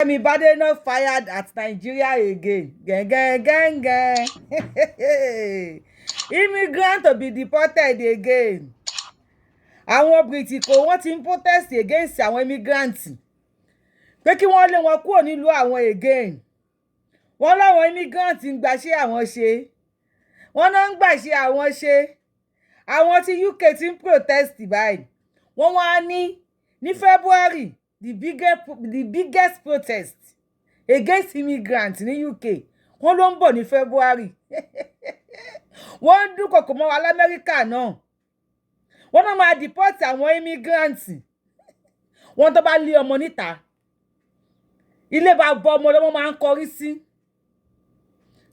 Kemi Badenoch fired at Nigeria again. Gang, gang, gang, gang. Immigrant to be deported again. Àwọn Britiko wọ́n ti ń protest against àwọn immigrants. Pé kí wọ́n lé wọn kúrò nílùú àwọn again. Wọ́n láwọn immigrants ń gbàṣẹ́ àwọn ṣe. Wọ́n náà ń gbàṣẹ́ àwọn ṣe. Àwọn tí UK ti ń protest báyìí. Wọ́n wá ní February the biggest protest against immigrants ní UK. Wọ́n ló ń bọ̀ ní February. Wọ́n ń dúnkokò mọ́ wa l'Amẹ́ríkà náà. Wọ́n náà máa deport àwọn immigrants. Wọ́n tó bá lé ọmọ níta. Ilé bá bọ́ ọmọ lọ́mọ máa ń kọrí sí.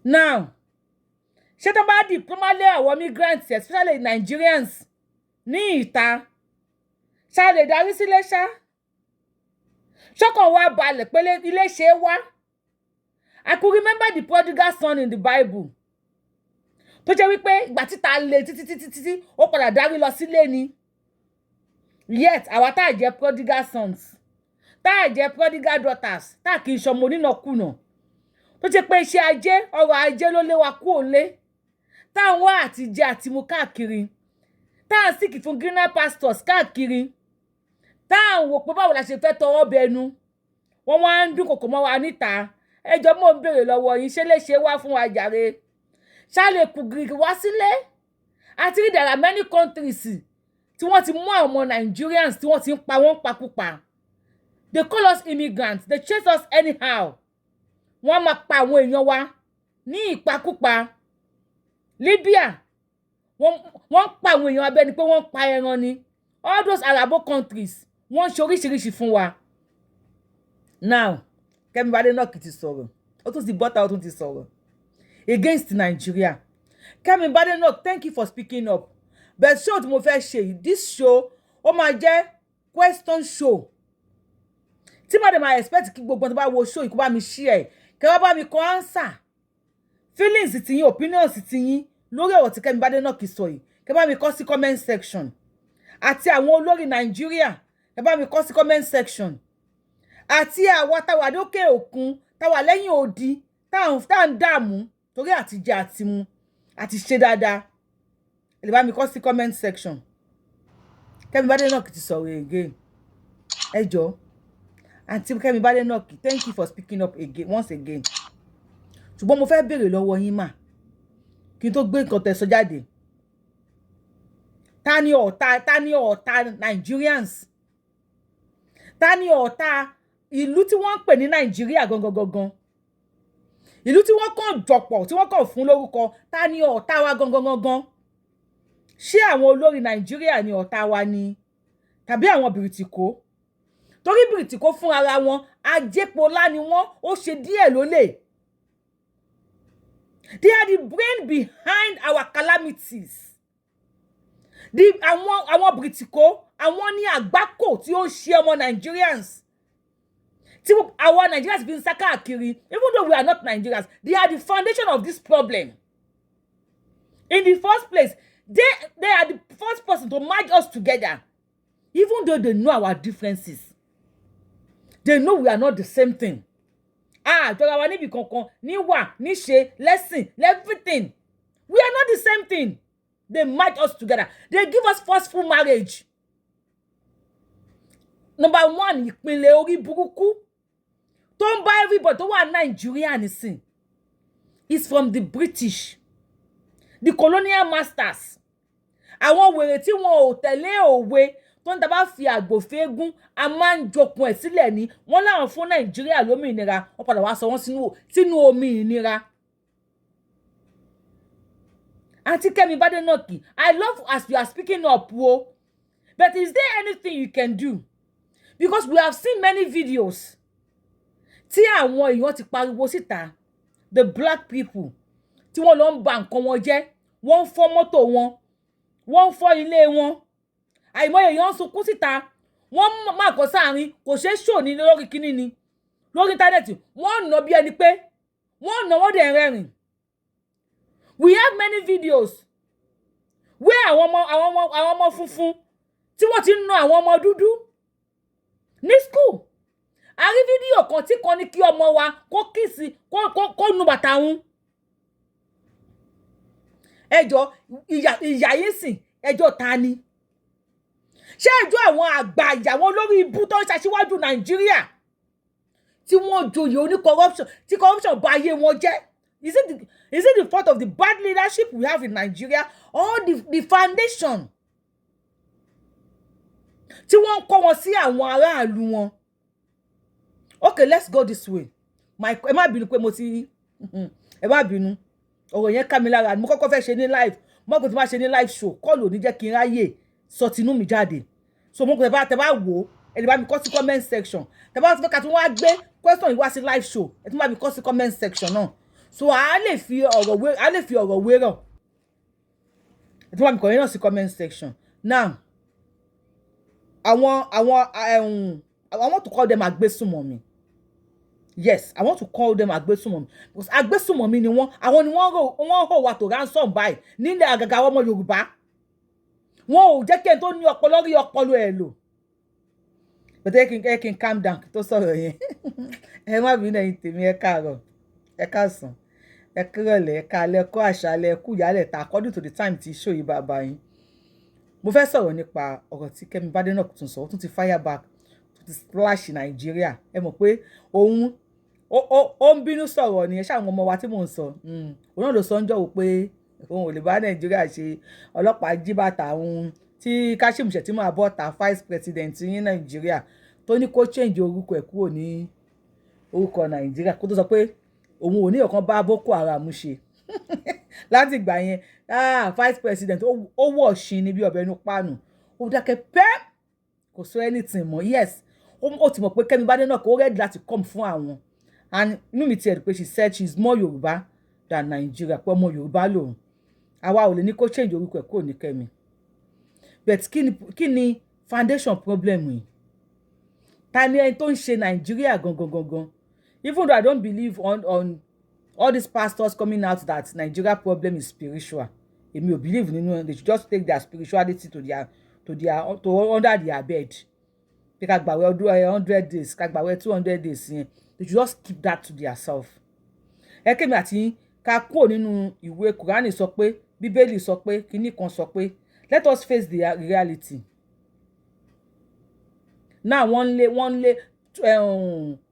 Now, ṣé tó bá lé àwọn immigrants, especially Nigerians, ní ìta, ṣá lè darí sílé ṣá? Ṣọ́kàn wá balẹ̀ pé ilé ṣe wá. I could remember the prodigal son in the Bible. Tó jẹ́ wípé ìgbà títa lé títí ó padà darí lọ sílé ni. Yet àwa tá jẹ́ prodigal sons, tá jẹ́ prodigal daughters, tá kì í ṣọmọ onínàkúnà. Tó jẹ́ pé iṣẹ́ ajé, ọrọ̀ ajé ló lé wa kúrò lé. Tá ń wá àtijẹ àtimu káàkiri. Tá ń seek fún greener pastures káàkiri. Tá ń wò pé báwo la ṣe fẹ́ tọwọ́ bẹnu. Wọ́n wá ń dúnkokò mọ́ wa níta. Ẹjọ́ mò ń béèrè lọ́wọ́ yín, ṣé lè ṣe wá fún wa jàre? Ṣá lè kù gírí wá sílé? Àti rí there are many countries tí wọ́n ti mú àwọn ọmọ Nigerians tí wọ́n ti ń pa wọ́n pakúpa. They call us immigrants. They chase us anyhow. Wọ́n máa pa àwọn èèyàn wa ní ìpakúpa. Libya, wọ́n pa àwọn èèyàn abẹ́ni pé wọ́n pa ẹran ni. All those Arabo countries, wọ́n ṣe oríṣiríṣi fún wa. Now, Kemi Badenoch ti sọ̀rọ̀. Ó tún ti bọ́ta, ó tún ti sọ̀rọ̀ against Nigeria. Kemi Badenoch, thank you for speaking up. But show tí mo fẹ́ ṣe, this show, ó máa jẹ́ question show. Tí mo dẹ̀ máa expect kí gbogbo tó bá wo show, kó bá mi share, kí wọ́n bá mi kọ answer. Feelings ti yín, opinions ti yín lórí ọ̀rọ̀ tí Kemi Badenoch sọ yìí, kí bá mi kọ sí comment section. Àti àwọn olórí Nigeria, kí bá mi kọ sí comment section. Àti àwa tá wà lókè òkun, tá wà lẹ́yìn odi, tá ń dààmú torí àtijẹ àtimu, àti ṣe dáadáa. Ẹ bá mi kọ sí comment section. Kemi Badenoch ti sọ̀rọ̀ again. Ẹ jọ̀ọ́. Aunty Kemi Badenoch, thank you for speaking up again, once again. Ṣùgbọ́n mo fẹ́ béèrè lọ́wọ́ yín mà, kí n tó gbé nǹkan tẹ́ sọ jáde. Ta ni ọ̀tá Nigerians? Ta ni ọ̀tá ìlú tí wọ́n ń pè ní Nigeria gangan? Ìlú tí wọ́n kàn jọpọ̀, tí wọ́n kàn fún lórúkọ, ta ni ọ̀tá wa gangan? Ṣé àwọn olórí Nigeria ni ọ̀tá wa ni? Tàbí àwọn Britiko? Torí Britiko fún ara wọn, ajépolá ni wọ́n, ó ṣe díẹ̀ lólè. They are the brain behind our calamities. Àwọn Britiko, àwọn ní àgbákò tí ó ń ṣe ọmọ Nigerians. Tí àwọn Nigerians been sá káàkiri, even though we are not Nigerians, they are the foundation of this problem. In the first place, they are the first person to merge us together. Even though they know our differences. They know we are not the same thing. Jọra wa níbi kankan, níwà, níṣe, lesson, everything. We are not the same thing. They merge us together. They give us forceful marriage. Number one, ìpínlẹ̀ orí burúkú. Tó ń bá everybody tó wà Nigeria nísìn. It's from the British. The colonial masters. Àwọn wèrè tí wọn ò tẹ̀lé òwe. Tó ń tàbá fi àgbò fẹ́gún, a máa ń jokun ẹ̀ sílẹ̀ ni. Wọ́n láwọn fún Nigeria lómìnira, wọ́n padà wá sọ wọ́n sínú omi ìnira. Aunty Kemi Badenoch, I love as you are speaking up, wo. But is there anything you can do? Because we have seen many videos. Tí àwọn èèyàn ti pariwo síta, the black people, tí wọ́n lọ ń ba nǹkan wọn jẹ́, wọ́n ń fọ́ mọ́tò wọn, wọ́n ń fọ́ ilé wọn. Àìmọye èèyàn ń sunkún síta, wọ́n máa kọ sáàrin, kò ṣeé ṣò ní lórí kíní ni. Lórí íńtánẹ́ẹ̀tì, wọ́n nà bí ẹni pé, wọ́n nà wọ́n dẹ̀ rẹ́rìn. We have many videos where àwọn ọmọ funfun tí wọ́n ti ń nà àwọn ọmọ dúdú ní school. a rí fídíò kan tí kan ní kí ọmọ wa kó kíìsì kó nu bàtà òun. Ẹjọ́ ìyà yìí sìn ẹjọ́ ta ni? Ṣé ẹjọ́ àwọn àgbà ìyàwó lórí ibú tó ń ṣaṣíwájú Nàìjíríà tí wọ́n joyè oní corruption tí corruption bà ayé wọn jẹ́? Is it the fault of the bad leadership we have in Nigeria or the foundation tí wọ́n kọ́ wọn sí àwọn aráàlú wọn? Okay, let's go this way. Ẹ má bínú pé mo ti ẹ má bínú. Ọ̀rọ̀ yẹn ká mi lára. Mo kọ́kọ́ fẹ́ ṣe ní live. Mo kò tí máa ṣe ní live show. Call ò ní jẹ́ kí n ráyè sọ tinú mi jáde. So mo kò tẹ́ bá wò ẹ lè bá mi kọ sí comment section. Tẹ́ bá fẹ́ ká tún wá gbé question yìí wá sí live show. Ẹ tún bá mi kọ sí comment section náà. So a lè fi ọ̀rọ̀ wérọ̀. Ẹ tún bá mi kọ yẹn náà sí comment section. Now, I want to call them agbésùnmọ̀mí. Yes, I want to call them agbésùnmọ̀mí. Because agbésùnmọ̀mí ni wọ́n. Àwọn ni wọ́n hò wá tó ransom báyìí nílẹ̀ àgàgà ọmọ Yorùbá. Wọ́n ò jẹ́ kí ẹni tó ní ọpọlọ rí ọpọlọ ẹ̀ lò. But ẹ kí n calm down tó sọ̀rọ̀ yẹn. Ẹ má bínú ẹ̀yin tèmi, ẹ káàárọ̀, ẹ káàsán, ẹ kúrọ̀lẹ́, ẹ káalẹ́, kú àṣálẹ́, kú ìyálẹ̀ ta according to the time tí show yìí bàbá yín. Mo fẹ́ sọ̀rọ̀ nípa ọ̀rọ̀ tí Kemi Badenoch tún sọ, ó tún ti fire back, tó ti splash Nàìjíríà. Ẹ mọ̀ pé òun ó ń bínú sọ̀rọ̀ ni ẹ ṣáà àwọn ọmọ wa tí mò ń sọ. Òun náà ló sọ ń jọ̀wọ́ pé òun ò lè bá Nàìjíríà ṣe ọlọ́pàá jí bàtà òun tí Kashim Shettima bọ́ta vice president ní Nàìjíríà tó ní kó change orúkọ ẹ̀ kúrò ní orúkọ Nàìjíríà kó tó sọ pé òun ò ní ọ̀kan bá Boko Haram ṣe. Láti ìgbà yẹn vice president ó wọ̀ ṣin ní bí ọbẹ̀ inú páànù ó dákẹ́ pẹ́ kò sọ anything mọ́. Yes, ó ti mọ̀ pé Kemi Badenoch ó ready láti come fún àwọn, and inú mi ti ẹ̀ pé she said she is more Yorùbá than Nigeria, pé ọmọ Yorùbá lòun. Àwa ò lè ní kó change orúkọ ẹ̀ kúrò ní Kemi. But kí ni foundation problem yìí? Ta ni ẹni tó ń ṣe Nàìjíríà gangan? Even though I don't believe on all these pastors coming out that Nigeria problem is spiritual. Èmi ò believe nínú, they should just take their spirituality to under their bed. Pé ká gbààwẹ̀ ọdún 100 days, ká gbààwẹ̀ 200 days yẹn. They should just keep that to themselves. Ẹ Kemi àti ká kúrò nínú ìwé Kùránì sọ pé, Bíbélì sọ pé, kíní kan sọ pé, let us face the reality. Now wọ́n lé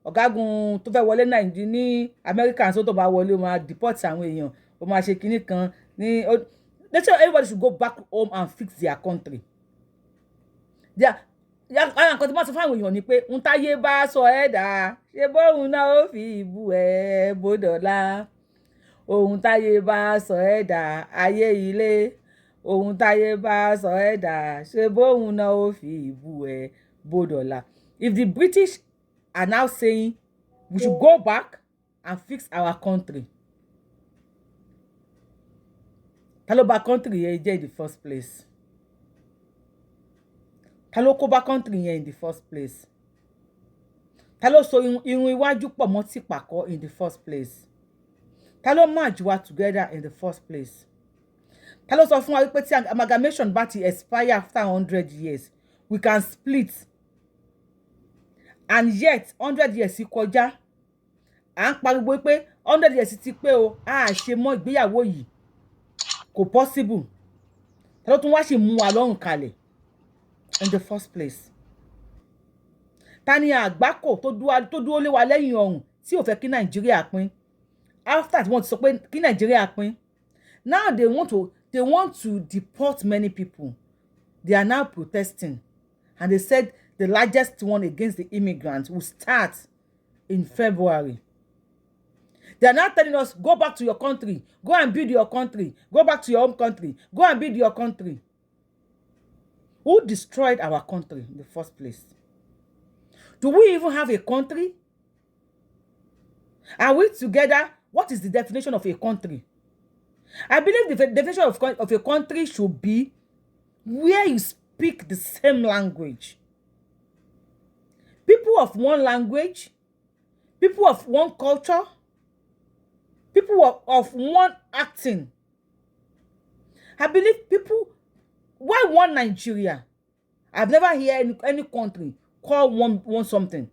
ọ̀gágun tó fẹ́ wọlé Nàìjíríà ní America, so tó bá wọlé ó máa deport àwọn èèyàn, ó máa ṣe kíní kan ní they say everybody should go back home and fix their country. Nǹkan tí wọ́n sọ fún àwọn èèyàn ni pé ń táyé bá sọ ẹ́ dà ṣe bóun náà ó fi ìbú ẹ̀ bódọ̀lá. Ohun táyé bá sọ ẹ́ dà ayé ilé. Ohun táyé bá sọ ẹ́ dà ṣe bóun náà ó fi ìbú ẹ̀ bódọ̀lá. If the British are now saying we should go back and fix our country, ta ló bà country yẹn jẹ́ in the first place? Ta ló kó bá country yẹn in the first place? Ta ló so irun iwájú pọ̀ mọ́ ti pàkọ́ in the first place? Ta ló merge wa together in the first place? Ta ló sọ fún wa wípé tí amalgamation bá ti expire after 100 years, we can split? And yet 100 years kọjá, à ń pariwo pé 100 years ti pé o, a ṣe mọ́ ìgbéyàwó yìí, kò possible. Ta ló tún wá ṣì mú wa lọ́rùn kalẹ̀ in the first place? Ta ni àgbákò tó dúró lé wa lẹ́yìn ọrùn tí ò fẹ́ kí Nàìjíríà pín? After tí wọ́n ti sọ pé kí Nàìjíríà pín, now they want to deport many people. They are now protesting, and they said the largest one against the immigrants will start in February. They are now telling us, go back to your country, go and build your country, go back to your home country, go and build your country. Who destroyed our country in the first place? Do we even have a country? Are we together? What is the definition of a country? I believe the definition of a country should be where you speak the same language. People of one language, people of one culture, people of one acting. I believe people, why one Nigeria? I've never heard any country call one something.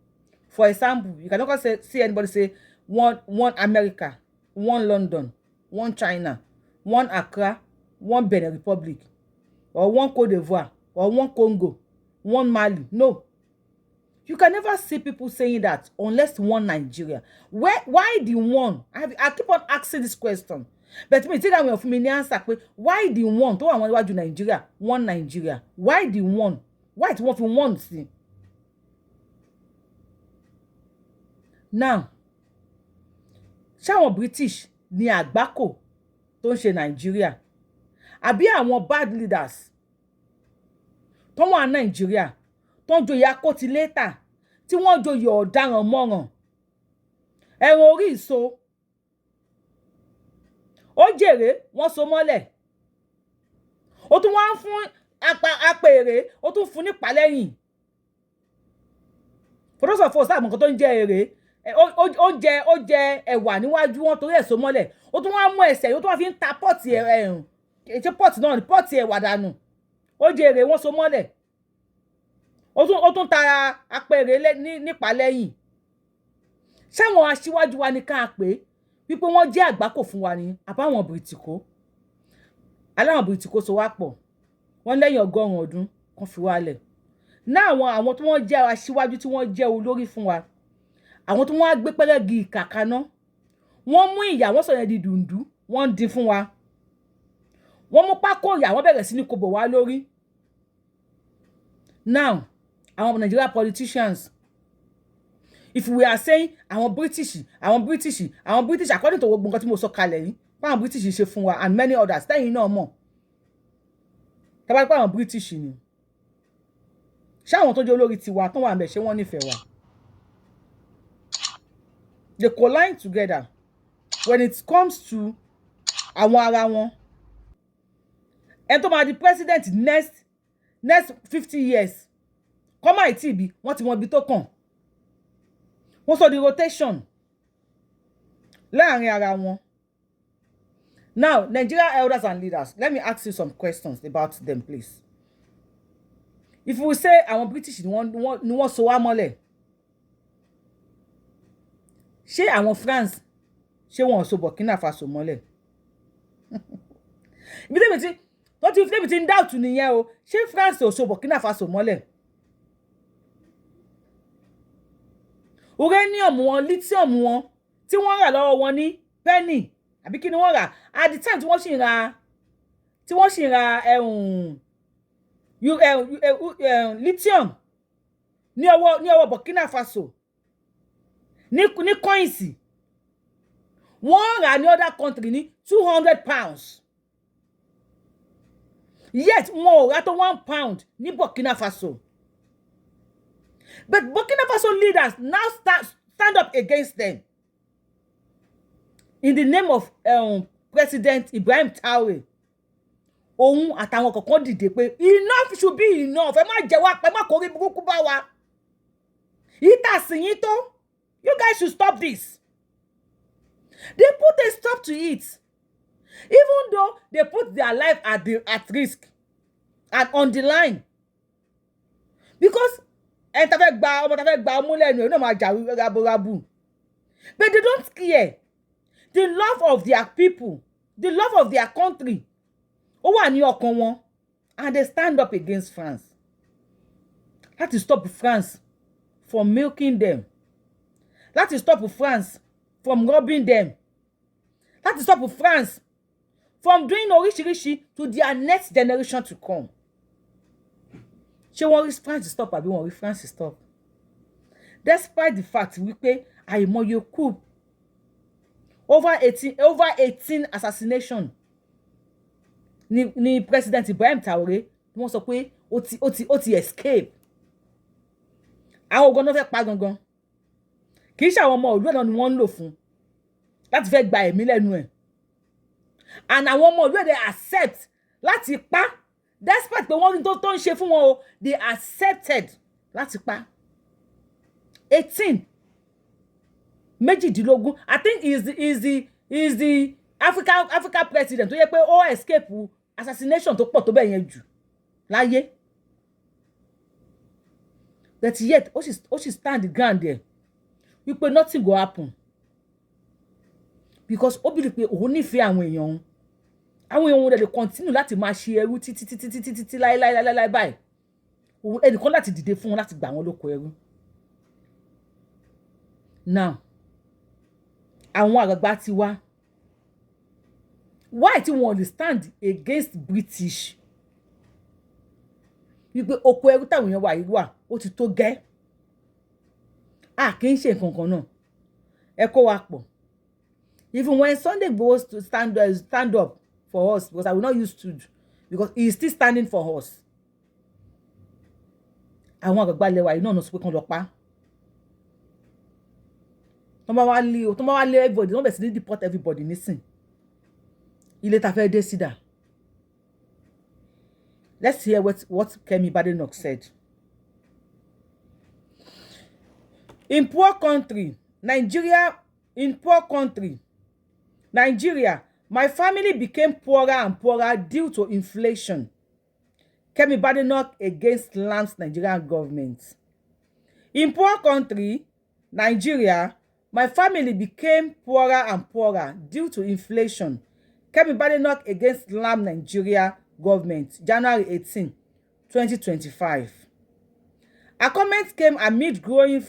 For example, you cannot see anybody say one America, one London, one China, one Accra, one Benin Republic, or one Cote d'Ivoire, or one Congo, one Mali. No. You can never see people saying that unless one Nigeria. Why the one? I keep on asking this question. But me, take that way for me answer. Why the one? To want to Nigeria? One Nigeria. Why the one? Why it want for one see? Now, ṣáwọn British ní àgbákò tó ń ṣe Nigeria. Àbí àwọn bad leaders tó wà Nigeria. Tó ń joyè akótilétà tí wọ́n joyè ọ̀daràn mọ́ràn ẹ̀rùn orí ìso ó jèrè wọ́n so mọ́lẹ̀ ó tún wá ń fún apèrè ó tún fún nípa lẹ́yìn for those of us àmọ́ nǹkan tó ń jẹ èrè ó jẹ ẹ̀wà níwájú wọn torí ẹ̀ so mọ́lẹ̀ ó tún wá mú ẹsẹ̀ ó tún wá fi ń ta pọ́ọ̀tì ẹ̀rùn ṣe pọ́ọ̀tì náà ní pọ́ọ̀tì ẹ̀wà dànù ó jèrè wọ́n so mọ́lẹ̀ ó tún tara apẹ̀rẹ̀ nípa lẹ́yìn ṣáwọn aṣíwájú wa ní ká pé wípé wọ́n jẹ́ àgbákò fún wa ní àbáwọn bìrìtìkó aláwọn bìrìtìkó so wá pọ̀ wọ́n lẹ́yìn 100 ọdún kan fi wálẹ̀ náà àwọn tí wọ́n jẹ́ aṣíwájú tí wọ́n jẹ́ olórí fún wa àwọn tí wọ́n á gbé pẹ́rẹ́gì ìkàkaná wọ́n mú ìyà wọ́n sọ yẹn di dùndú wọ́n dín fún wa wọ́n mú pákó ìyà wọ́n bẹ̀rẹ̀ sí ní kobò wá lórí now àwọn Nigeria politicians, if we are saying àwọn British according to gbogbo nǹkan tí mo sọ kalẹ̀ yìí àwọn British ṣe fún wa and many others tẹ́yìn náà mọ̀ tẹ́bá pé àwọn British ni ṣé àwọn tó jẹ́ olórí tiwa tó wà ńbẹ̀ ṣé wọ́n nífẹ̀ẹ́ wa they collide together when it comes to àwọn ara wọn ẹni tó máa di president next 50 years kọ́má ìtì bí wọ́n ti wọ́n bí tó kàn wọ́n sọ di rotation láàrin ara wọn. Now, Nigeria elders and leaders, let me ask you some questions about them, please. If we say àwọn British ni wọ́n so wá mọ́lẹ̀, ṣé àwọn France ṣé wọ́n so Burkina Faso mọ́lẹ̀? Ibi tẹ́mi ti ń doubt nìyẹn o, ṣé France ò so Burkina Faso mọ́lẹ̀? Uranium wọn, lithium wọn tí wọ́n rà lọ́wọ́ wọn ní penny àbí kí ni wọ́n rà at the time tí wọ́n sì ra lithium ní ọwọ́ Burkina Faso ní coins wọ́n rà ní other country ní £200 yet wọ́n ò rà tó £1 ní Burkina Faso. But Burkina Faso leaders now stand up against them in the name of President Ibrahim Traore. Òun àtàwọn kọ̀ọ̀kan dìde pé enough should be enough. Ẹ má jẹ wá pé má kórè burúkú bá wa. Ìta sì yín tó. You guys should stop this. They put a stop to it. Even though they put their life at risk and on the line. Because but they don't care. The love of their people, the love of their country. And they stand up against France. That is stop France from milking them. That is stop France from robbing them. That is stop France from doing orishirishi to their next generation to come. She wants France to stop, àbí wọ́n rí France to stop. Despite the fact wípé àìmọye coup over 18 assassination ni President Ibrahim Traore wọ́n sọ pé ó ti escape. Àwọn ogun náà fẹ́ pa gangan. Kì í ṣe àwọn ọmọ ìlú náà ni wọ́n ń lò fún láti fẹ́ gba ẹ̀mí lẹ́nu ẹ̀. And àwọn ọmọ ìlú ẹ̀ they accept láti pa. Despite pé wọ́n ní tó ń ṣe fún wọn o, they accepted láti pa. 18 méjìdínlógún I think is the Africa president tó yẹ pé ó escape assassination tó pọ̀ tó bẹ́ẹ̀ yẹn jù láyé. But yet ó sì stand the ground there wípé nothing go happen because ó believe pé òun nífẹ̀ẹ́ àwọn èèyàn òun. Àwọn èèyàn òun dẹ̀ lè continue láti máa ṣe ẹrú títí láéláé báyìí. Ẹnìkan láti dìde fún wọn láti gbà wọn lóko ẹrú. Now, àwọn àgbàgbà ti wá. Why tí wọ́n lè stand against British? Wípé oko ẹrú táwọn èèyàn wà yìí wà, ó ti tó gẹ́. Kì í ṣe nǹkan kan náà. Ẹ kó wa pọ̀. Even when Sunday goes to stand up for us, because I will not use to, because he is still standing for us. Àwọn àgbàgbà ilẹ̀ wa yìí náà sọ pé kán lọ pa. Tó bá wá lé everybody, wọ́n bẹ̀ sí ní deport everybody nísìn. Ilé ta fẹ́ dé sídà. Let's hear what Kemi Badenoch said. In poor country, Nigeria, my family became poorer and poorer due to inflation. Kemi Badenoch against SLAMPS Nigerian government. In poor country, Nigeria, my family became poorer and poorer due to inflation. Kemi Badenoch against SLAMPS Nigeria government, January 18, 2025. Her comment came amid growing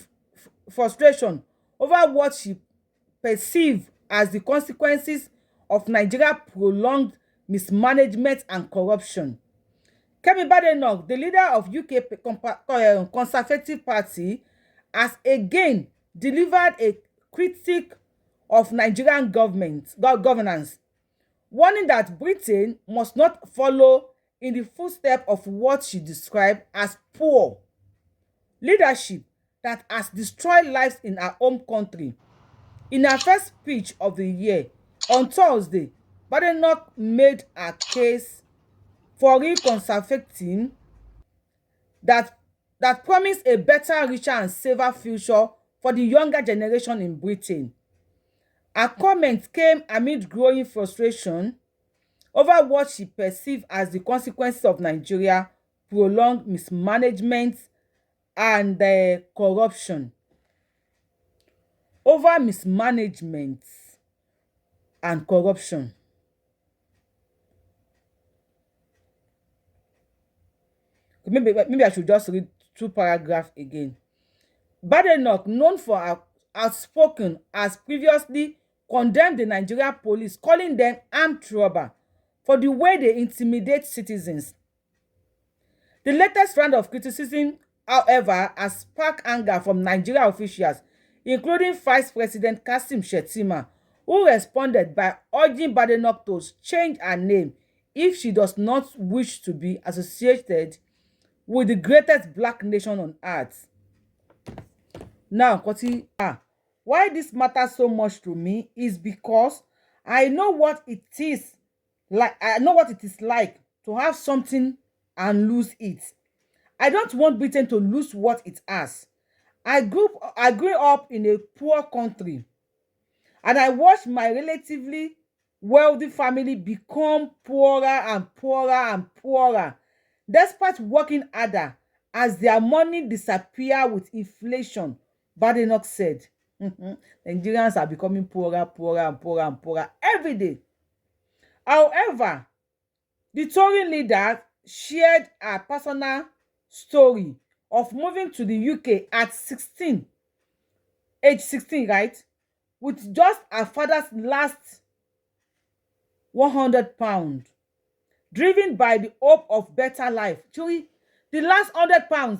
frustration over what she perceived as the consequences of Nigeria's prolonged mismanagement and corruption. Kemi Badenoch, the leader of UK Conservative Party, has again delivered a critique of Nigerian governance, warning that Britain must not follow in the footsteps of what she described as poor leadership that has destroyed lives in her home country. In her first speech of the year, on Thursday, Badenoch made a case for reconservating that promised a better, richer and safer future for the younger generation in Britain. Her comment came amid growing frustration over what she perceived as the consequences of Nigeria's prolonged mismanagement and corruption. Over mismanagement and corruption. Maybe I should just read 2 paragraphs again. Badenoch, known for her outspoken, has previously condemned the Nigerian police, calling them armed robbers for the way they intimidate citizens. The latest round of criticism, however, has sparked anger from Nigerian officials, including Vice President Kashim Shettima, who responded by urging Badenoch to change her name if she does not wish to be associated with the greatest black nation on earth. Now, why this matters so much to me is because I know what it is like. I know what it is like to have something and lose it. I don't want Britain to lose what it has. I grew up in a poor country, and I watched my relatively wealthy family become poorer and poorer and poorer, despite working harder as their money disappear with inflation, Badenoch said. Nigerians are becoming poorer and poorer every day. However, the Tory leader shared her personal story of moving to the UK at age 16, right? With just her father's last £100, driven by the hope of better life. Truly, the last £100,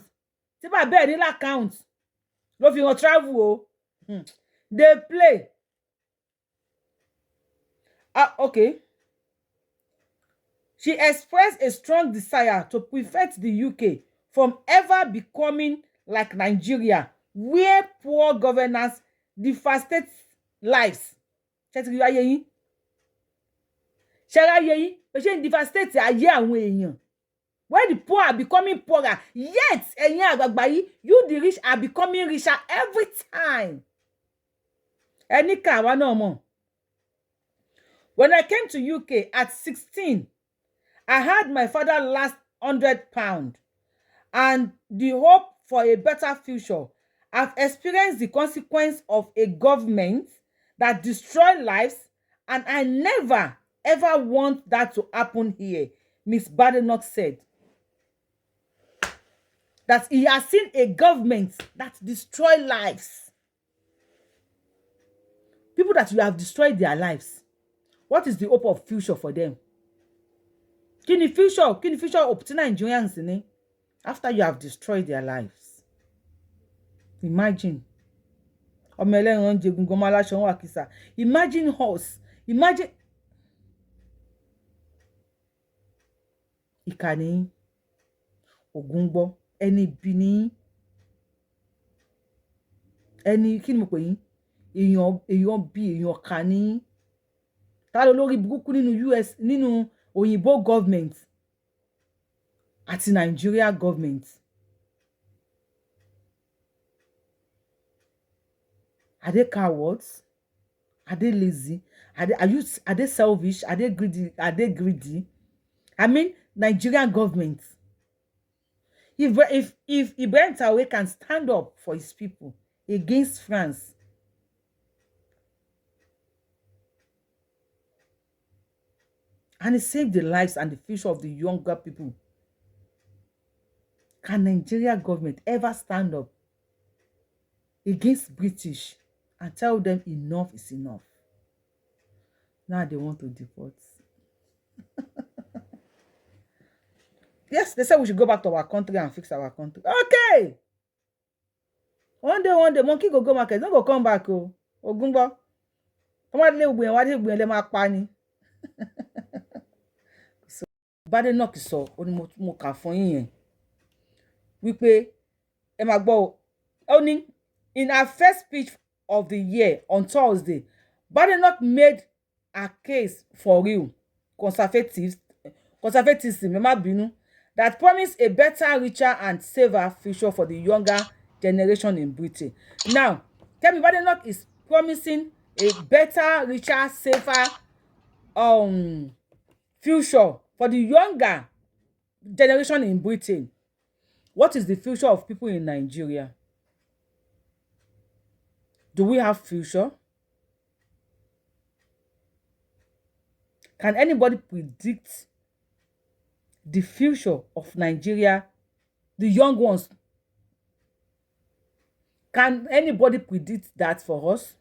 tí bá bẹ́ẹ̀ ní l'account, ló fi hàn travel o. They play. Okay. She expressed a strong desire to prevent the UK from ever becoming like Nigeria, where poor governance devastates lives. Ṣé devastate ayé àwọn èèyàn. Where the poor are becoming poorer, yet ẹ̀yin àgbàgbà yìí, you the rich are becoming richer every time. Ẹni kà wá náà mọ̀. When I came to UK at 16, I had my father's last £100 and the hope for a better future. I've experienced the consequence of a government that destroy lives, and I never, ever want that to happen here, Miss Badenoch said. That he has seen a government that destroy lives. People that you have destroyed their lives. What is the hope of future for them? Kini future hope to Nigerians in it after you have destroyed their lives? Imagine. Imagine us. Imagine. IKA ni, Ogungbo, ẹni bí ni, ẹni kí ni mo pè yín? Èèyàn bí èèyàn kà ní. Ta ló lórí burúkú nínú US, nínú òyìnbó government àti Nigeria government? Are they cowards? Are they lazy? Are they selfish? Are they greedy? I mean, Nigerian government. If Ibrahim Traore can stand up for his people against France, and he saved the lives and the future of the younger people, can Nigeria government ever stand up against British and tell them enough is enough? Now they want to deport. Yes, they said we should go back to our country and fix our country. Okay. One day, monkey go market. Don't go come back. Oh, Ogungbo. So, Badenoch sọ, ó ní mo kà fún yín yẹn. Wípé, ẹ máa gbọ́, ó ní, in her first speech of the year on Thursday, Badenoch made a case for real conservatism, ẹ má bínú, that promised a better, richer, and safer future for the younger generation in Britain. Now, Kemi Badenoch is promising a better, richer, safer future for the younger generation in Britain. What is the future of people in Nigeria? Do we have future? Can anybody predict the future of Nigeria, the young ones? Can anybody predict that for us?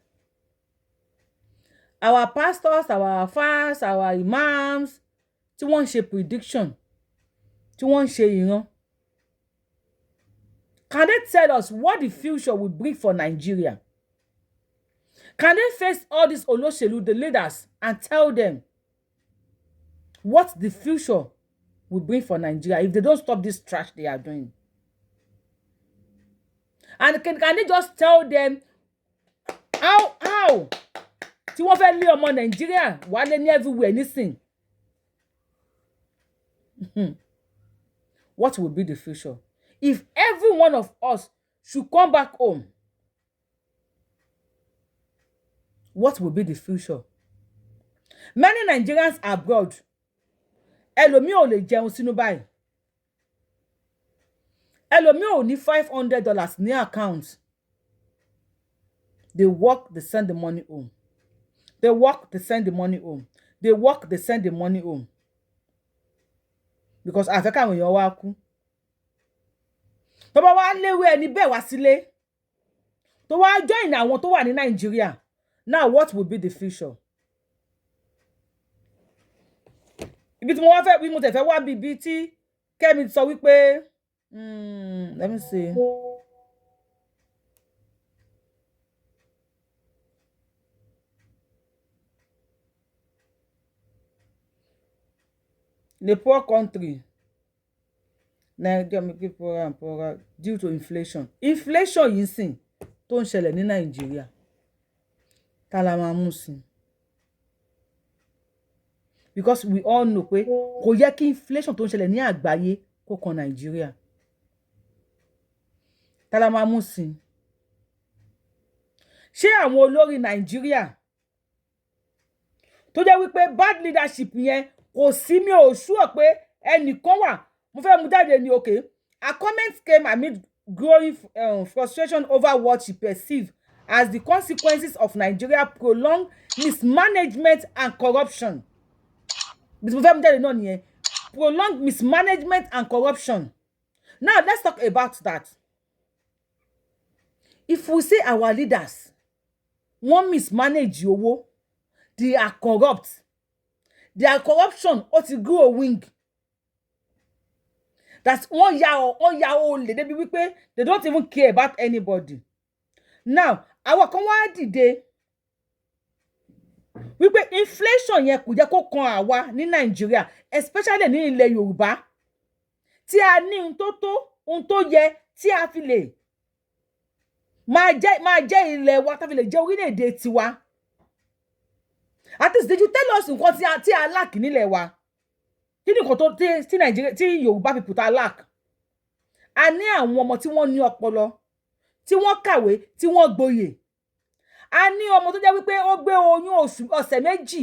Our pastors, our alfas, our imams, tí wọ́n ṣe prediction, tí wọ́n ṣe ìran. Can they tell us what the future will bring for Nigeria? Can they face all these Olóṣèlú, the leaders, and tell them what the future will bring for Nigeria if they don't stop this trash they are doing? And can they just tell them how tí wọ́n fẹ́ lé ọmọ Nigeria wálé ní everywhere nísìn? What will be the future if every one of us should come back home? What will be the future? Many Nigerians abroad, ẹlòmíì ò lè jẹun sínú báyìí. Ẹlòmíì ò ní $500 ní account. They work, they send the money home. They work, they send the money home. They work, they send the money home. Because Africa àwọn èèyàn wá kú. Tó bá wá léwé ẹni bẹ́ẹ̀ wá sílé. Tó wá join àwọn tó wà ní Nigeria. Now what will be the future? Ibi tí mo wá fẹ́, bí mo tẹ̀ fẹ́ wá bíbí tí Kemi sọ wípé let me see. The poor country, Nigeria making poorer and poorer due to inflation. Inflation yìí sìn tó ń ṣẹlẹ̀ ní Nigeria. Ta la máa mú sí? Because we all know pé kò yẹ kí inflation tó ń ṣẹlẹ̀ ní àgbáyé kó kan Nigeria. Ta la máa mú sí? Ṣé àwọn olórí Nigeria tó jẹ́ wípé bad leadership yẹn kò sí, mi ò sure pé ẹnìkan wà, mo fẹ́ mú jáde ní okay. A comment came growing frustration over what she perceived as the consequences of Nigeria's prolonged mismanagement and corruption. Prolonged mismanagement and corruption. Now, let's talk about that. If we say our leaders wọ́n mismanage owó, they are corrupt. Their corruption ó ti grow wing. That's wọ́n ya olè débi wípé they don't even care about anybody. Now, àwọn kan wá dìde wípé inflation yẹn kò jẹ́ kó kan àwa ní Nàìjíríà, especially ní ilẹ̀ Yorùbá, tí a ní ohun tó yẹ tí a fi lè máa jẹ́ ilẹ̀ wa, tá fi lè jẹ́ orílẹ̀-èdè tiwa. At least, did you tell us nǹkan tí a lack nílẹ̀ wa? Kí ni nǹkan tó tí Nàìjíríà tí Yorùbá people ta lack? A ní àwọn ọmọ tí wọ́n ní ọpọlọ, tí wọ́n kàwé, tí wọ́n gboyè. A ní ọmọ tó jẹ́ wípé ó gbé oyún ọ̀sẹ̀ méjì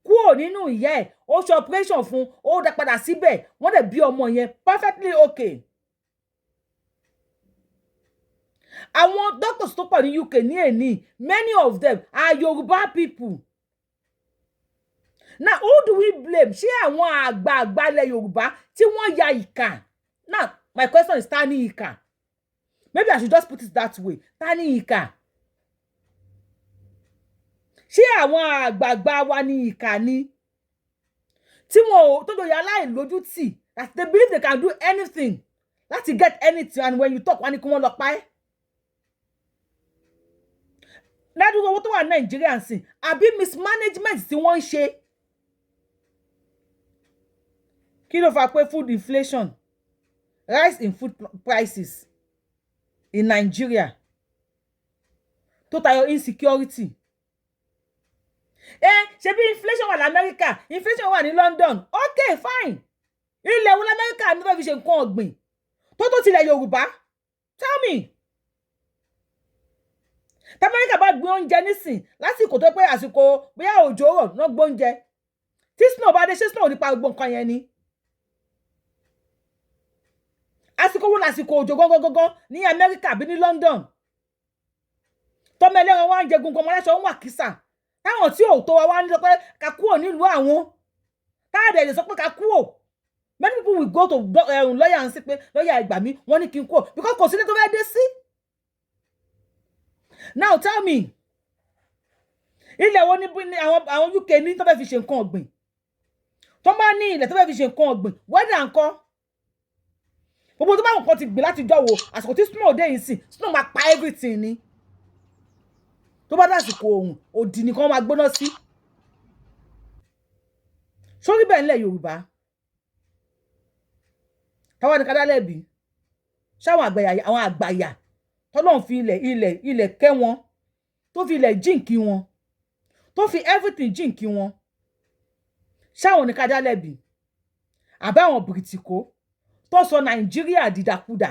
kúrò nínú ìyá ẹ̀, ó ṣe operation fún, ó dá padà síbẹ̀, wọ́n dẹ̀ bí ọmọ yẹn perfectly okay. Àwọn doctors tó pọ̀ ní UK ní èní, many of them are Yoruba people. Now, who do we blame? Ṣé àwọn àgbààgbà ilẹ̀ Yorùbá tí wọ́n ya ìkà? Now, my question is, ta ni ìkà? Maybe I should just put it that way. Ta ni ìkà? Ṣé àwọn àgbààgbà wa ni ìkà ni? Tí wọ́n tó jọ ya aláìlójútì, that they believe they can do anything láti get anything, and when you talk, wọ́n ní kí wọ́n lọ pa ẹ́. Ládùúgbò owó tó wà ní Nàìjíríà ń sìn, àbí mismanagement tí wọ́n ń ṣe. Kí ló fà pé food inflation, rise in food prices in Nigeria, tó tayọ insecurity. Ṣebí inflation wà ní America, inflation wà ní London. Okay, fine. Ilẹ̀ wo l'America ní tó fi ṣe nǹkan ọ̀gbìn tó tilẹ̀ Yorùbá? Tell me. T'America bá gbé oúnjẹ nísìn lásìkò tó pé àsìkò bóyá òjò rọ̀ náà gbóúnjẹ. Tí snow bá dé, ṣé snow nípa gbogbo nǹkan yẹn ni? Àsìkò wo lásìkò òjò gangan ní America bí ní London? Tọ́mọ ẹlẹ́ran wá ń jẹ gungun ọmọ aláṣọ ń wà kísà. Táwọn tí ò tó wa wá ní sọ pé ká kúrò nílùú àwọn. Táàdẹ̀ lè sọ pé ká kúrò. Many people will go to lawyer and say pé lawyer ìgbà mi wọ́n ní kí n kúrò because kò sí ní tó fẹ́ dé sí. Now tell me, ilẹ̀ wo ni àwọn UK ní tó fẹ́ fi ṣe nǹkan ọ̀gbìn? Tó bá ní ilẹ̀ tó fẹ́ fi ṣe nǹkan ọ̀gbìn, weather ńkọ́? Gbogbo tó bá nǹkan ti gbìn láti jọ́ wo, àsìkò tí snow dé yìí sí, snow máa pa everything ni. Tó bá dásìkò òun, òdì nìkan máa gbóná sí. Sórí bẹ́ẹ̀ nílẹ̀ Yorùbá, táwa ní ká dá lẹ́bi. Ṣáwọn àgbàyà tọ́lọ́run fi ilẹ̀ kẹ́ wọn, tó fi ilẹ̀ jíǹkí wọn, tó fi everything jíǹkí wọn. Ṣáwọn ní ká dá lẹ́bi. Àbá àwọn Bìrìtìkó tó sọ Nàìjíríà dìdàkudà.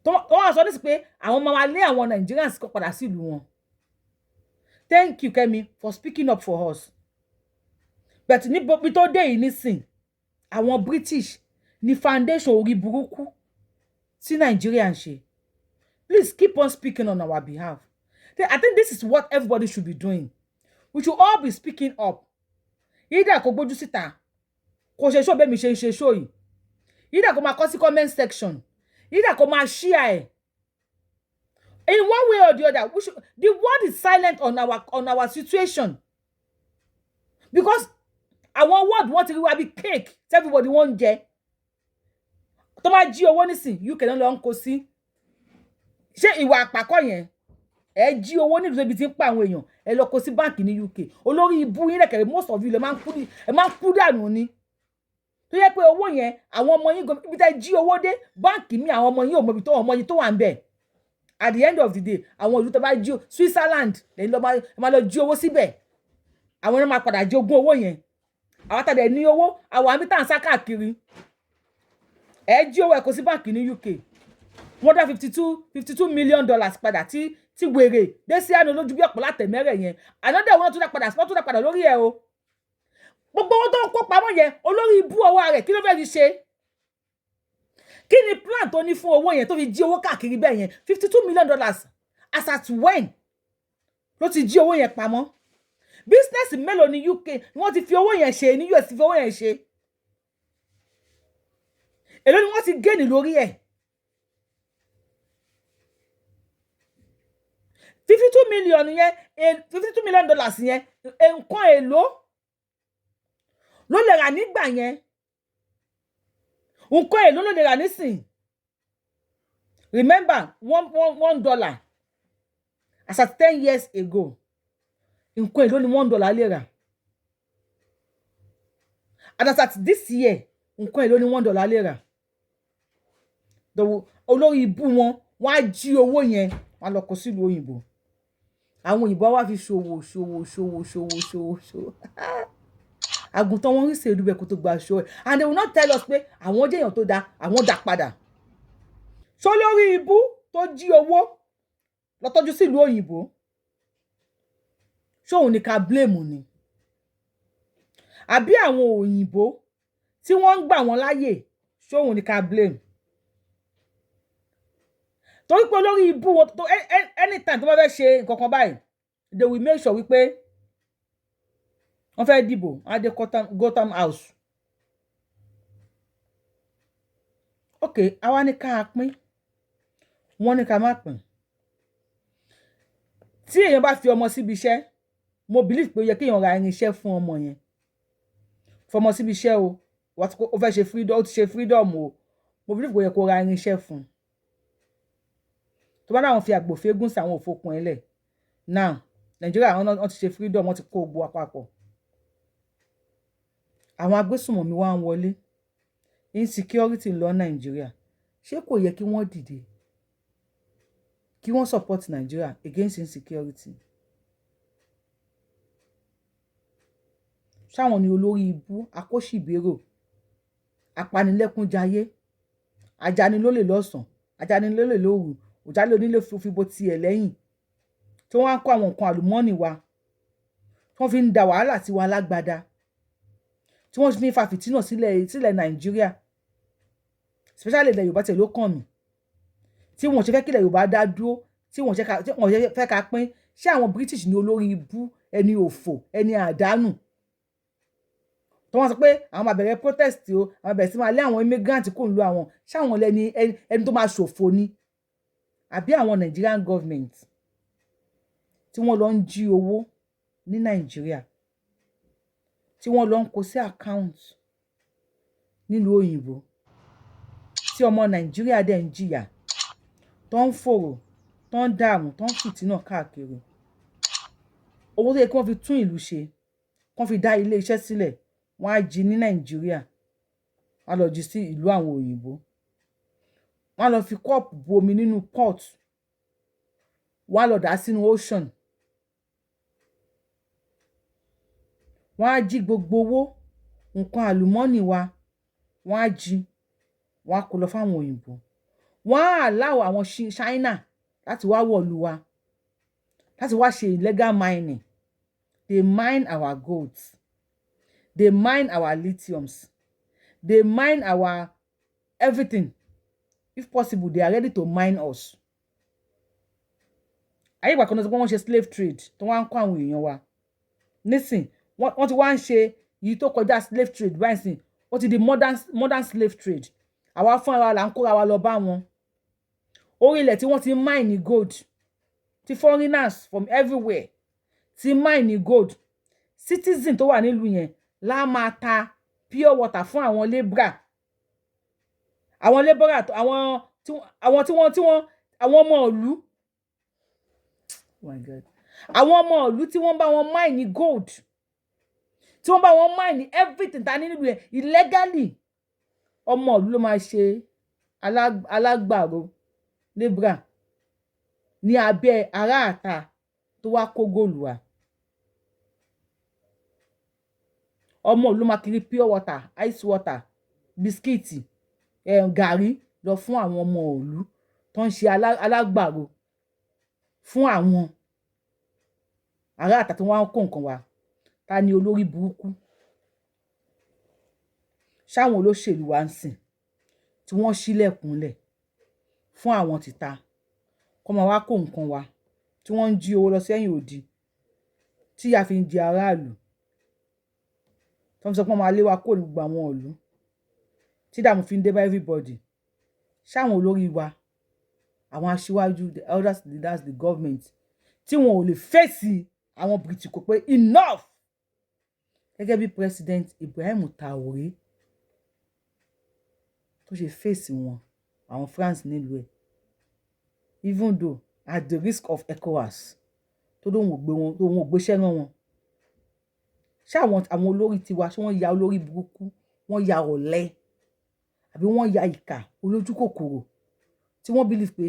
Tó wá sọ nísì pé àwọn máa lé àwọn Nigerians kó padà sí ìlú wọn. Thank you, Kemi, for speaking up for us. But níbi tó dé yìí nísìn, àwọn British ní foundation orí burúkú tí Nigeria ń ṣe. Please keep on speaking on our behalf. I think this is what everybody should be doing. We should all be speaking up. Either kó gbójú síta, kó ṣe show bẹ́ẹ̀ mi ṣe show yìí. Either kó máa kọ sí comment section. Either kó máa share ẹ̀. In one way or the other, the world is silent on our situation. Because our world want to be cake. Everybody won't get. Tó máa jí owó nísìn, UK náà lọ ń kó sí. Ṣé ìwà àpàkọ́ yẹn? Ẹ jí owó nílùú ibi tí ń pa àwọn èèyàn, ẹ lọ kó sí báǹkì ní UK. Olórí ibú yín lẹ́kẹ̀rẹ́, most of you lè máa ń kú dànù ni. Tó yẹ pé owó yẹn, àwọn ọmọ yín ibi tẹ́ jí owó dé, báǹkì mi àwọn ọmọ yín ò mọ ibi tó ọmọ yín tó wà ń bẹ̀. At the end of the day, àwọn ìlú tó bá jí Switzerland, lẹ́yìn lọ máa lọ jí owó síbẹ̀. Àwọn náà máa padà jí ogún owó yẹn. Àwọn tàdé ní owó, àwọn àmì tá ń sá káàkiri. Ẹ jí owó ẹ kó sí báǹkì ní UK. Wọ́n dá $52 million padà tí wèrè dé sí àná lójú bí ọ̀pọ̀ látẹ̀mẹ́rẹ̀ yẹn. Another one tún dá padà lórí ẹ o. Gbogbo owó tó ń kó pamọ́ yẹn, olórí ibú ọwọ́ rẹ̀ kí ló fẹ́ fi ṣe? kí ni plan tó ní fún owó yẹn tó fi jí owó káàkiri bẹ́ẹ̀ yẹn $52 million as at when ló ti jí owó yẹn pamọ́. Business mélòó ní UK ni wọ́n ti fi owó yẹn ṣe, ní US ti fi owó yẹn ṣe. Èló ni wọ́n ti gain lórí ẹ̀. $52 million yẹn, $52 million yẹn, nǹkan èlò ló lè rà nígbà yẹn. Nǹkan èlò ló lè rà nísìn. Remember, $1 as at 10 years ago. Nǹkan èlò ni $1 lè rà. And as at this year, nǹkan èlò ni $1 lè rà. Olórí ibú wọn, wọ́n á jí owó yẹn, wọ́n á lọ kó sílùú òyìnbó. Àwọn òyìnbó wá fi ṣòwò. Àgùntàn wọn rí ṣèlú bẹ́ẹ̀ kó tó gba aṣọ ẹ̀. And they will not tell us pé àwọn jẹ́ èèyàn tó dáa, àwọn dá padà. Ṣó lórí ibú tó jí owó lọ tọ́jú sílùú òyìnbó. Ṣó òun ni ká blame ni. Àbí àwọn òyìnbó tí wọ́n ń gbà wọ́n láyè, ṣó òun ni ká blame. Torí pé lórí ibú wọn tó anytime tó bá fẹ́ ṣe nǹkan kan báyìí, they will make sure wípé wọ́n fẹ́ dìbò, wọ́n á dé Gotham House. Okay, àwa ní ká pín, wọ́n ní ká má pín. Tí èèyàn bá fi ọmọ síbi iṣẹ́, mo believe pé ó yẹ kí èèyàn ra irinṣẹ́ fún ọmọ yẹn. Fọmọ síbi iṣẹ́ o, ó fẹ́ ṣe freedom, ó ti ṣe freedom o. Mo believe pé ó yẹ kó ra irinṣẹ́ fún. Tó bá náà wọ́n fi àgbòfé gún sí àwọn òfokùn ẹlẹ̀. Now, Nigeria wọ́n ti ṣe freedom, wọ́n ti kó gbogbo àpapọ̀. Àwọn agbésùnmọ̀mí wá ń wọlé. Insecurity lọ Nigeria. Ṣé kò yẹ kí wọ́n dìde? Kí wọ́n support Nigeria against insecurity? Ṣáwọn ni olórí ibú, akóṣìbérò, apanilẹ́kúnjayé, ajanilólè lọ́sàn, ajanilólè lóru, òjálé onílé fi bo tiẹ̀ lẹ́yìn. Tí wọ́n á kó àwọn nǹkan àlùmọ́ọ́nì wa. Tí wọ́n fi ń da wàhálà tiwa lágbádá. Tí wọ́n fi ń fa fìtínà sílẹ̀ Nigeria. Especially ilẹ̀ Yorùbá tẹ̀ ló kàn mí. Tí wọ́n ṣe fẹ́ kí ilẹ̀ Yorùbá dá dúró, tí wọ́n ṣe fẹ́ ká pín. Ṣé àwọn British ní olórí ibú, ẹni òfò, ẹni àdánù? Tí wọ́n sọ pé àwọn máa bẹ̀rẹ̀ protest o, àwọn bẹ̀rẹ̀ sí máa lé àwọn immigrant kò ń lo àwọn. Ṣé àwọn lẹni ẹni tó máa ṣòfò ni? Àbí àwọn Nigerian government tí wọ́n lọ ń jí owó ní Nigeria, tí wọ́n lọ ń kó sí account nílùú òyìnbó, tí ọmọ Nigeria dẹ̀ ń jìyà, tó ń fòrò, tó ń dààmú, tó ń fìtínà káàkiri. Owó tó yẹ kí wọ́n fi tún ìlú ṣe, kí wọ́n fi dá ilé iṣẹ́ sílẹ̀, wọ́n á jí ní Nigeria, wọ́n á lọ jí sí ìlú àwọn òyìnbó. Wọ́n á lọ fi cup bu omi nínú pot, wọ́n á lọ dà sínú ocean. Wọ́n á jí gbogbo owó, nǹkan àlùmọ́ọ́nì wa, wọ́n á jí, wọ́n á kó lọ fáwọn òyìnbó. Wọ́n á allow àwọn China láti wá wọ̀lú wa, láti wá ṣe illegal mining. They mine our golds. They mine our lithiums. They mine our everything. If possible, they are ready to mine us. Ayé ìgbà kan náà sọ pé wọ́n ṣe slave trade tó wá ń kó àwọn èèyàn wa. Nísìn, wọ́n ti wá ń ṣe yìí tó kọjá slave trade báyìí sìn. Ó ti di modern slave trade. Àwa fún ara là ń kóra wa lọ bá wọn. Orí ilẹ̀ tí wọ́n ti mine gold. Ti foreigners from everywhere ti mine gold. Citizen tó wà nílùú yẹn lá máa ta pure water fún àwọn labourer. Àwọn labourer, àwọn ọmọ ìlú. Oh my God. Àwọn ọmọ ìlú tí wọ́n bá wọn mine gold. Tí wọ́n bá wọn mine everything ta ní nílùú yẹn illegally. Ọmọ ìlú ló máa ṣe alágbàro labourer ní abẹ́ aráàta tó wá kó góòlù wa. Ọmọ ìlú máa kiri pure water, ice water, bisikíìtì, gàrí lọ fún àwọn ọmọ ìlú tó ń ṣe alágbàro fún àwọn aráàta tó wá ń kó nǹkan wa. Ta ni olórí burúkú? Ṣáwọn olóṣèlú wa ń sìn tí wọ́n ṣílẹ̀kùnlẹ̀ fún àwọn tìta kó máa wá kó nǹkan wa tí wọ́n ń jí owó lọ sẹ́yìn òdì tí a fi ń jẹ aráàlú tó ń sọ pé wọ́n máa lé wa kó ní gbogbo àwọn ìlú tí dààmú fi ń dé bá everybody ṣáwọn olórí wa àwọn aṣíwájú the elders the leaders the government tí wọn ò lè fèsì àwọn bìrìtìkò pé enough gẹ́gẹ́ bí president Ibrahim Traoré tó ṣe fèsì wọn àwọn France nílùú ẹ̀ even though at the risk of ECOWAS tó dóhùn ògbé wọn tó wọn ògbéṣẹ́ rán wọn ṣé àwọn olórí tiwa ṣé wọ́n ya olórí burúkú wọ́n ya ọ̀lẹ àbí wọ́n ya ìkà olójú kòkòrò tí wọ́n believe pé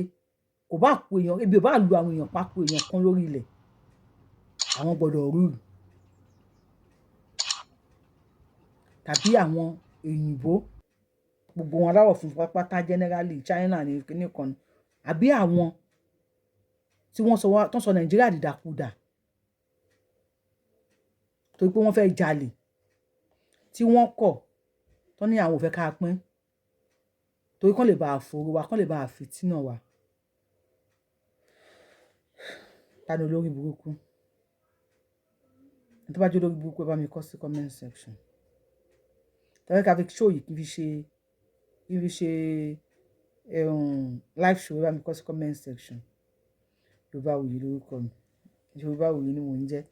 kò bá po èèyàn ebi ò bá lu àwọn èèyàn pápó èèyàn kan lórí ilẹ̀ àwọn gbọ́dọ̀ rule tàbí àwọn òyìnbó gbogbo wọn aláwọ̀ funfun pátápátá generally China ní kíní kan àbí àwọn tí wọ́n sọ Nàìjíríà dìdàkudà torí pé wọ́n fẹ́ jalè tí wọ́n kọ̀ tó ní àwọn ò fẹ́ ká pín torí kán lè bá àfòrò wa kán lè bá àfitínà wa ta ni olórí burúkú tó bá jẹ́ olórí burúkú ẹ bá mi kọ sí comment section tẹ́lẹ̀ ká fi show yìí kí n fi ṣe live show ẹ bá mi kọ sí comment section Yorùbáwùyí lórúkọ mi Yorùbáwùyí ni mò ń jẹ́.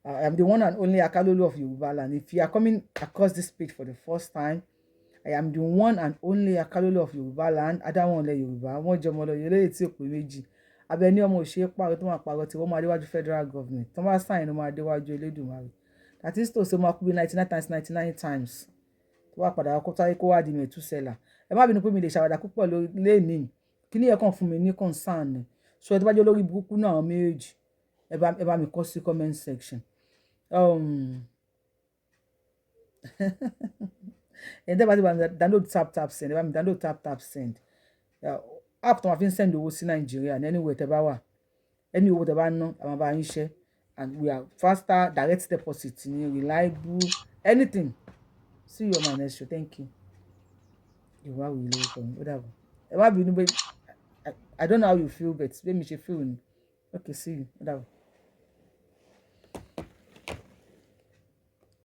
I am the one and only Akalolu of Yoruba land. If you are coming across this page for the first time, I am the one and only Akalolu of Yoruba land. Adáwọn ilẹ̀ Yorùbá, wọ́n jẹ́ ọmọ ọlọ́yẹ eléyìí tí ò pé méjì. Abẹ́ní ọmọ òṣèré pààrọ̀ tó máa pààrọ̀ tí wọ́n máa déwájú federal government. Tó máa sáyìn ló máa déwájú Elédùmarè. That is to say máa kú bí 99 times 99 times. Tó wá padà kó táyé kó wá di mẹ̀túsẹ́là. Ẹ má bínú pé mi lè ṣàwàdà púpọ̀ lónìí. Kí ni ẹ kàn fún mi ní concern ni. So ẹ tó bá jẹ́ olórí burúkú náà àwọn méjèèjì. Ẹ bá mi kọ sí comment section. And then download tap send. Download tap send. App tó máa fi ń send owó sí Nigeria anywhere tẹ́ bá wà. Any owó tẹ́ bá ná àwọn bá yín ṣe and we are faster direct deposit ni reliable anything. See you on my next show. Thank you. Yorùbá wò ló kọ mi ó dàbọ̀. Ẹ má bínú pé I don't know how you feel but bí mi ṣe feel ni. Okay, see you. Ó dàbọ̀.